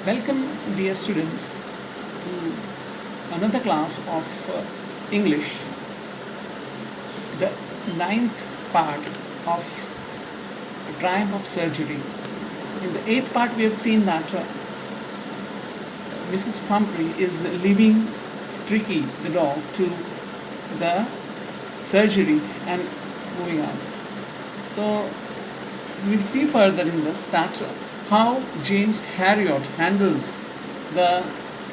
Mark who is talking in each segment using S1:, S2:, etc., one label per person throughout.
S1: Welcome, dear students, to another class of English, the ninth part of Triumph of Surgery. In the eighth part, we have seen that Mrs. Pumphrey is leaving Tricky, the dog, to the surgery and moving out. So, we'll see further in this that how James Harriot handles the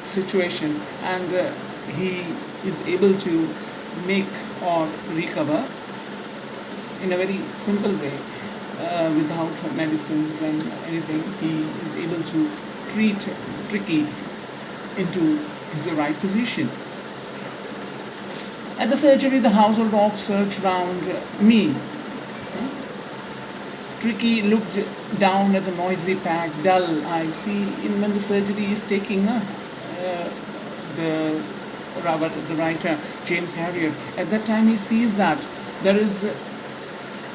S1: situation and he is able to make or recover in a very simple way without medicines and anything. He is able to treat Tricky into his right position. At the surgery, the household dog searched round me. Tricky looked down at the noisy pack, dull. I see when the surgery is taking the writer James Harriot. At that time, he sees that there is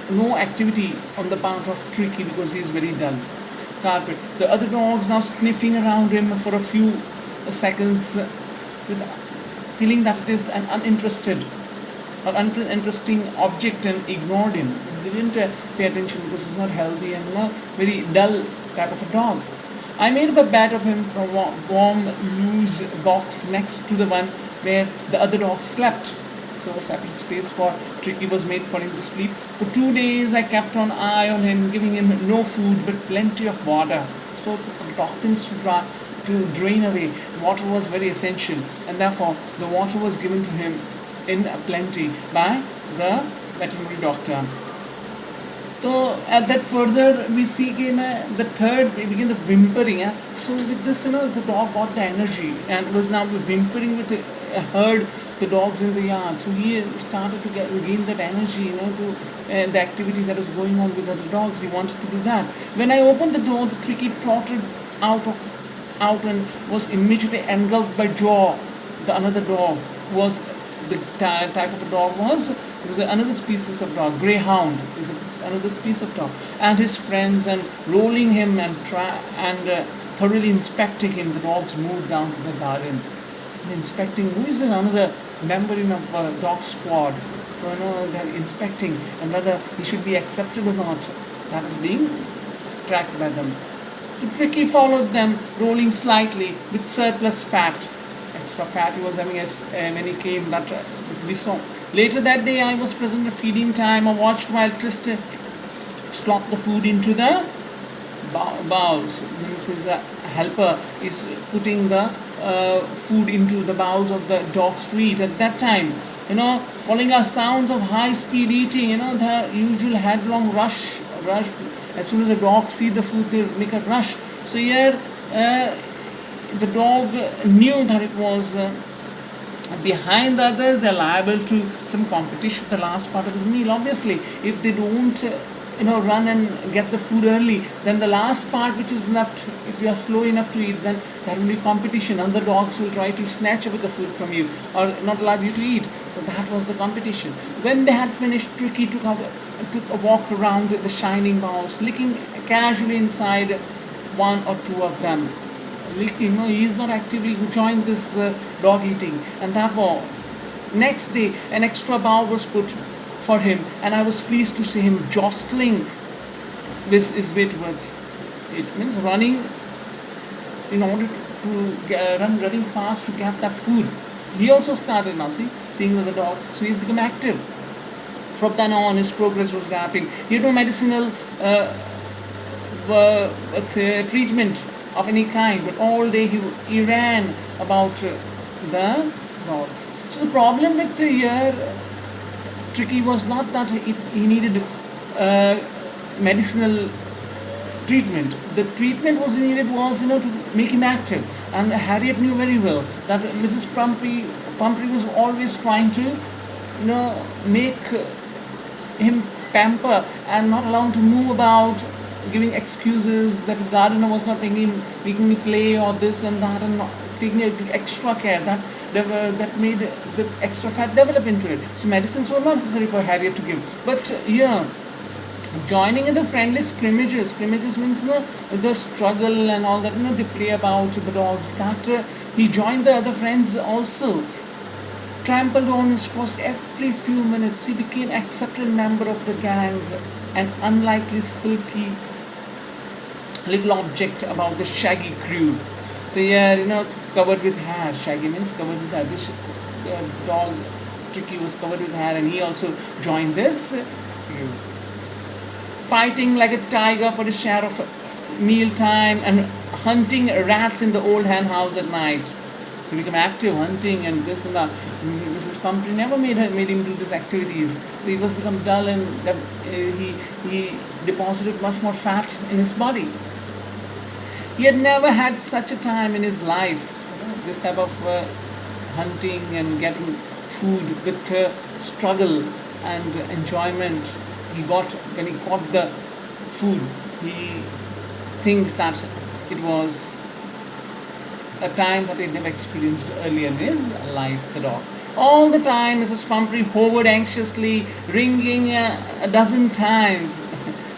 S1: no activity on the part of Tricky because he is very dull. Carpet. The other dogs now sniffing around him for a few seconds, with feeling that it is an uninterested or uninteresting object and ignored him. They didn't pay attention because he's not healthy and very dull type of a dog. I made up a bed of him from a warm, loose box next to the one where the other dog slept. So a separate space for Tricky was made for him to sleep. For 2 days I kept an eye on him, giving him no food but plenty of water. So for toxins to drain away, water was very essential, and therefore the water was given to him in plenty by the veterinary doctor. So at that further we see again the third we begin the whimpering. So with this the dog got the energy and was now whimpering with heard the dogs in the yard. So he started to gain that energy to the activity that is going on with the dogs. He wanted to do that. When I opened the door, the Tricky trotted out and was immediately engulfed by Jaw. The another dog was the type of a dog was it was another species of dog. Greyhound is another species of dog, and his friends and rolling him and thoroughly inspecting him. The dogs moved down to the garden and inspecting who is another member of a dog squad. So they're inspecting and whether he should be accepted or not. That is being tracked by them. The Tricky followed them, rolling slightly with surplus fat. Extra fat he was having as when he came, that we saw. Later that day, I was present at feeding time. I watched while Tristan slopped the food into the bowls. His helper is putting the food into the bowls of the dogs to eat. At that time, following our sounds of high-speed eating, the usual headlong rush. As soon as the dogs see the food, they make a rush. So here, the dog knew that it was behind the others. They're liable to some competition for the last part of his meal. Obviously, if they don't run and get the food early, then the last part which is left, if you are slow enough to eat, then there will be competition. Other dogs will try to snatch away the food from you or not allow you to eat. So that was the competition. When they had finished, Tricky took a walk around the shining bowls, licking casually inside one or two of them. He is not actively joined this dog eating, and therefore next day an extra bowl was put for him, and I was pleased to see him jostling his way towards it. Means running in order to running fast to get that food. He also started now seeing the dogs, so he's become active. From then on, his progress was rapid. He had no medicinal treatment of any kind, but all day he ran about the dogs. So the problem with Tricky was not that he needed medicinal treatment. The treatment was needed was to make him active, and Harriet knew very well that Mrs. Pumphrey was always trying to make him pamper and not allow him to move about, giving excuses that his gardener was not making me play or this and that, and not taking extra care that made the extra fat develop into it. So medicines were not necessary for Harriet to give. But joining in the friendly scrimmages. Scrimmages means the struggle and all that. They play about the dogs. That he joined the other friends also. Trampled on his cost every few minutes. He became accepted member of the gang, an unlikely silky little object about the shaggy crew. They are, covered with hair. Shaggy means covered with hair. This dog, Tricky, was covered with hair, and he also joined this crew. Fighting like a tiger for a share of mealtime and hunting rats in the old hen house at night. So become active hunting and this and that. Mrs. Pumphrey never made him do these activities. So he was become dull, and he deposited much more fat in his body. He had never had such a time in his life. This type of hunting and getting food with struggle and enjoyment. He got when he got the food. He thinks that it was a time that he never experienced earlier in his life, the dog. All the time, Mrs. Pumphrey hovered anxiously, ringing a dozen times.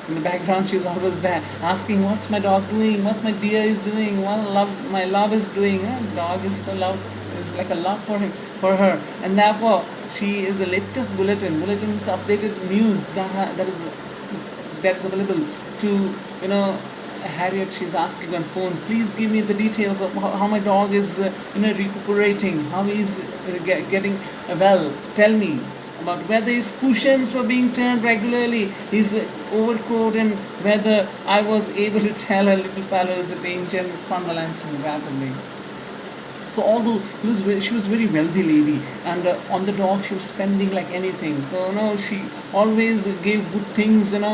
S1: In the background, she's always there, asking, "What's my dog doing? What's my dear is doing? What my love is doing?" Dog is so love, is like a love for him, for her, and therefore she is the latest bulletin. Bulletin is updated news that is available to Harriet. She's asking on phone, "Please give me the details of how my dog is recuperating, how he's getting well. Tell me about whether his cushions were being turned regularly, his overcoat, and whether I was able to tell her little fellow is a danger," and convalescing rapidly. So although she was very wealthy lady, and on the dog she was spending like anything. So, she always gave good things, and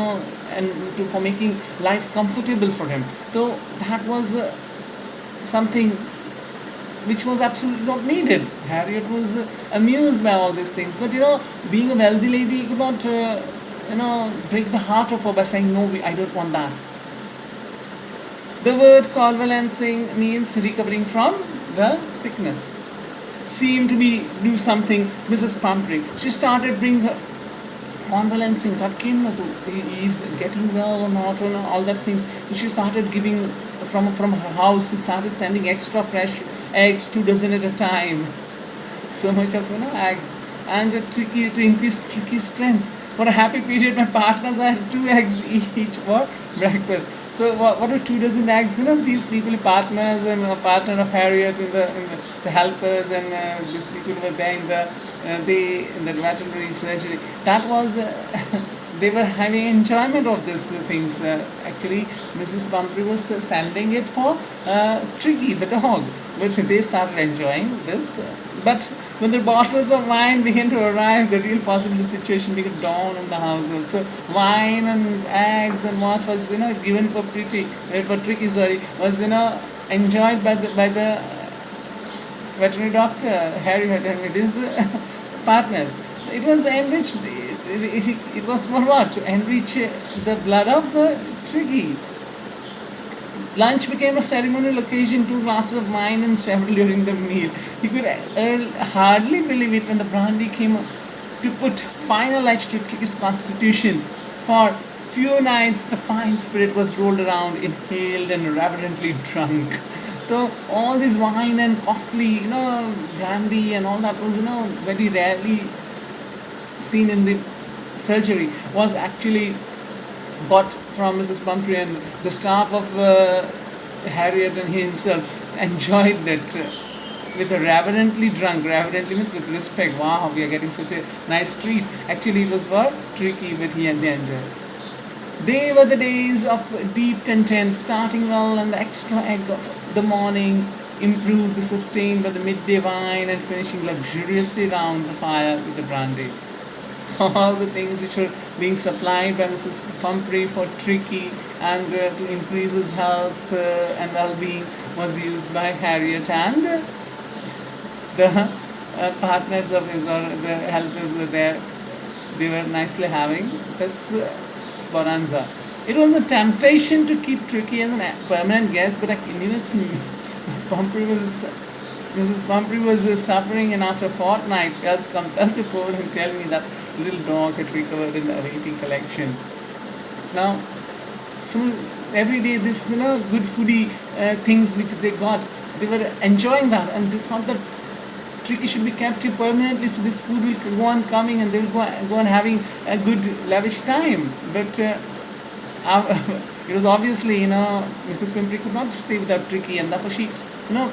S1: for making life comfortable for him. So that was something which was absolutely not needed. Harriet was amused by all these things, but being a wealthy lady could not, break the heart of her by saying, "No, I don't want that." The word convalescing means recovering from the sickness. Seemed to be do something. Mrs. Pumphrey, she started bring her convalescing. That came to he's getting well or not, all that things. So she started giving from her house. She started sending extra fresh eggs, 2 dozen at a time. So much of eggs, and to increase Tricky's strength. For a happy period, my partners had 2 eggs each for breakfast. So what are 2 dozen eggs? These people, partners and a partner of Harriet, in the helpers, and these people were there in the veterinary surgery. That was they were having enjoyment of these things. Actually, Mrs. Pumphrey was sending it for Tricky, the dog, but they started enjoying this. But when the bottles of wine began to arrive, the real possible situation began to dawn in the household. So wine and eggs and what was given for Tricky, was enjoyed by the veterinary doctor Harriet and his partners. It was enriched. It was for what? To enrich the blood of Tricky. Lunch became a ceremonial occasion, 2 glasses of wine and several during the meal. He could hardly believe it when the brandy came to put final edge to Tricky's constitution. For few nights, the fine spirit was rolled around, inhaled, and reverently drunk. So all this wine and costly, brandy and all that was, very rarely seen in the surgery, was actually got from Mrs. Pumphrey, and the staff of Harriet and he himself enjoyed that with a reverently drunk. Reverently means with respect. Wow, we are getting such a nice treat. Actually, it was for Tricky, but they enjoyed. They were the days of deep content, starting well on the extra egg of the morning, improved the sustained by the midday wine, and finishing luxuriously round the fire with the brandy. All the things which were being supplied by Mrs. Pumphrey for Tricky and to increase his health and well-being was used by Harriet, and the partners of his, or the helpers were there. They were nicely having this bonanza. It was a temptation to keep Tricky as a permanent guest, but I knew Mrs. Pumphrey was suffering, and after a fortnight, felt compelled to call and tell me that little dog had recovered in the awaiting collection. Now, some every day this good foodie things which they got, they were enjoying that, and they thought that tricky should be kept here permanently, so this food will go on coming, and they will go on having a good lavish time. But it was obviously, Mrs. Pimpri could not stay without Tricky, and therefore she,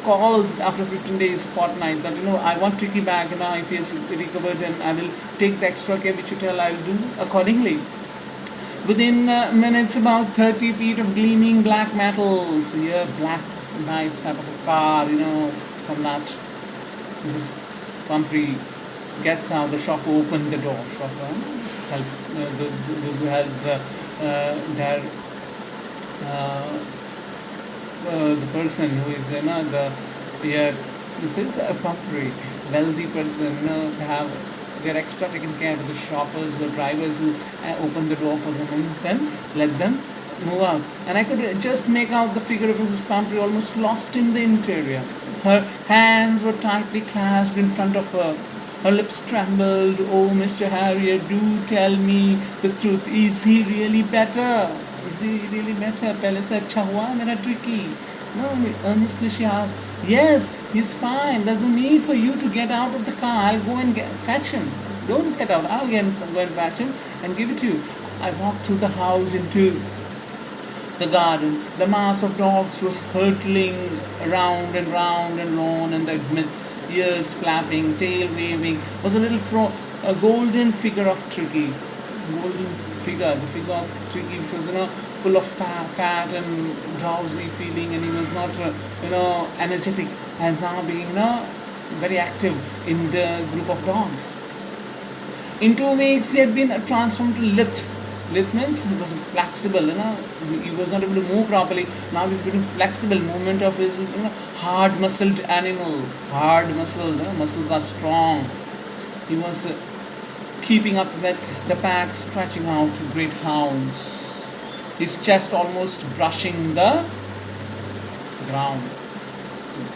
S1: calls after 15 days, fortnight, that, I want Tricky back, if he has recovered, and I will take the extra care which you tell, I will do accordingly. Within minutes, about 30 feet of gleaming black metal. So here, black, nice type of a car, from that. Mrs. Pumphrey gets out. The chauffeur opened the door. Chauffeur help those who help their the person who is the here Mrs. Pumphrey, wealthy person. They have they're extra taken care of the chauffeurs, the drivers who open the door for them and then let them move out. And I could just make out the figure of Mrs. Pumphrey almost lost in the interior. Her hands were tightly clasped in front of her. Her lips trembled. Oh, Mr. Harriet, do tell me the truth. Is he really better? Is he really better? Pele se अच्छा हुआ मेरा Tricky. No, earnestly she asked. Yes, he's fine. There's no need for you to get out of the car. I'll go and fetch him. Don't get out. I'll go and fetch him and give it to you. I walked through the house into the garden. The mass of dogs was hurtling round and round and round in the midst, ears flapping, tail waving, was a a golden figure of Tricky. Golden figure, the figure of Tricky, which was, full of fat and drowsy feeling, and he was not, energetic, as now being, very active in the group of dogs. In 2 weeks, he had been transformed to Lith. Lith means he was flexible, he was not able to move properly. Now he's becoming flexible. Movement of his, hard muscled animal. Hard muscled, muscles are strong. He was keeping up with the pack, stretching out great hounds. His chest almost brushing the ground.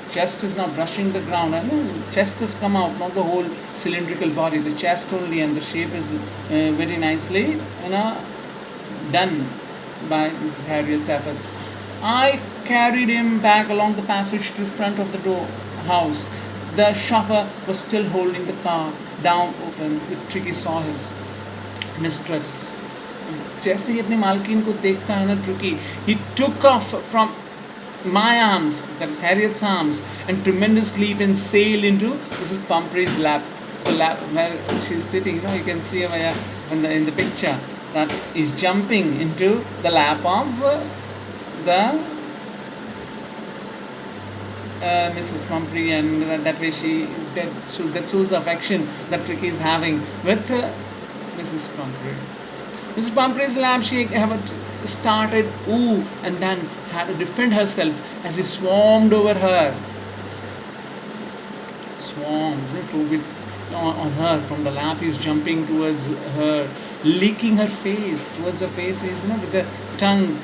S1: Chest is now brushing the ground. Chest has come out, not the whole cylindrical body. The chest only, and the shape is very nicely, done by Mrs. Harriet's efforts. I carried him back along the passage to the front of the house. The chauffeur was still holding the car down open. Tricky saw his mistress. जैसे ही अपनी मालकिन को देखता है ना Tricky, he took off from my arms, that's Harriet's arms, and tremendous leap and sailed into Mrs. Pumphrey's lap. The lap where she's sitting, you can see her in the picture, that is jumping into the lap of the Mrs. Pumphrey, and that way that shows the affection that Tricky is having with Mrs. Pumphrey. Mrs. Pumphrey's lap, she had started ooh, and then had to defend herself as he swarmed over her. Swarmed, on her from the lap. He's jumping towards her, licking her face. Towards her face, he's with the tongue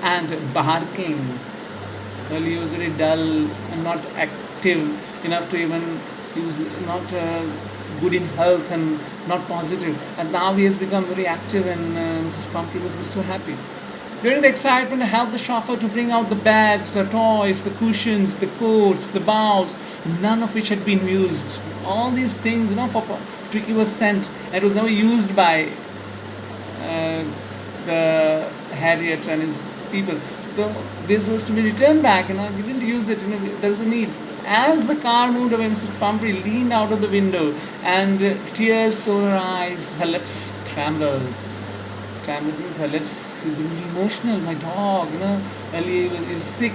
S1: and barking. Well, he was very dull and not active enough to even. He was not good in health and not positive. And now he has become very active, and Mrs. Pumphrey was so happy. During the excitement, I helped the chauffeur to bring out the bags, the toys, the cushions, the coats, the bowls, none of which had been used. All these things, for Tricky was sent. It was never used by the Harriet and his people. So this was to be returned back, we didn't use it, there was a need. As the car moved away, Mrs. Pumphrey leaned out of the window, and tears saw her eyes, her lips trembled. Trembled means her lips, she's been really emotional. My dog, earlier he was sick,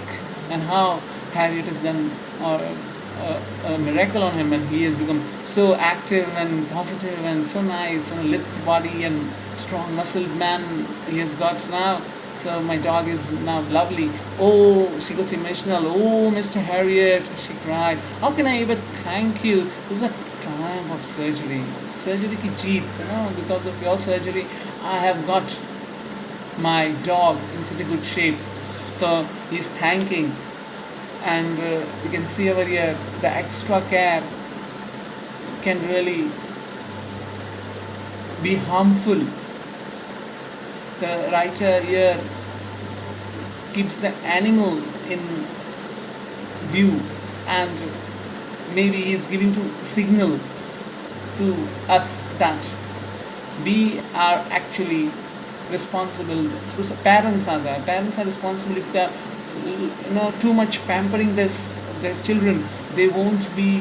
S1: and how Harriet has done a miracle on him, and he has become so active and positive and so nice, and a lithe body and strong muscled man he has got now. So my dog is now lovely. Oh, she got emotional. Oh, Mr. Harriet, she cried. How can I ever thank you? This is a triumph of surgery. Surgery ki jeet, because of your surgery, I have got my dog in such a good shape. So he's thanking. And you can see over here, the extra care can really be harmful The writer here keeps the animal in view, and maybe he is giving to signal to us that we are actually responsible. Suppose parents are there. Parents are responsible. If they're too much pampering their children, they won't be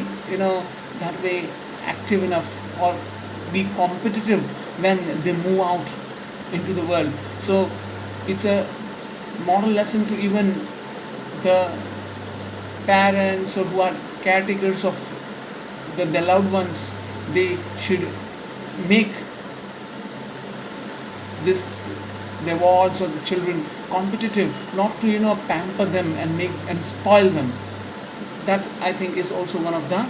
S1: that way active enough or be competitive when they move out into the world. So it's a moral lesson to even the parents or who are caretakers of the loved ones. They should make this the wards or the children competitive, not to pamper them and make and spoil them. That I think is also one of the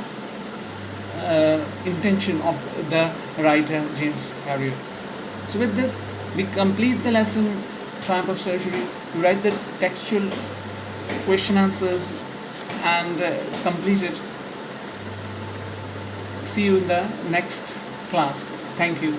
S1: intention of the writer James Herriot. So with this, we complete the lesson Triumph of Surgery. We write the textual question answers and complete it. See you in the next class. Thank you.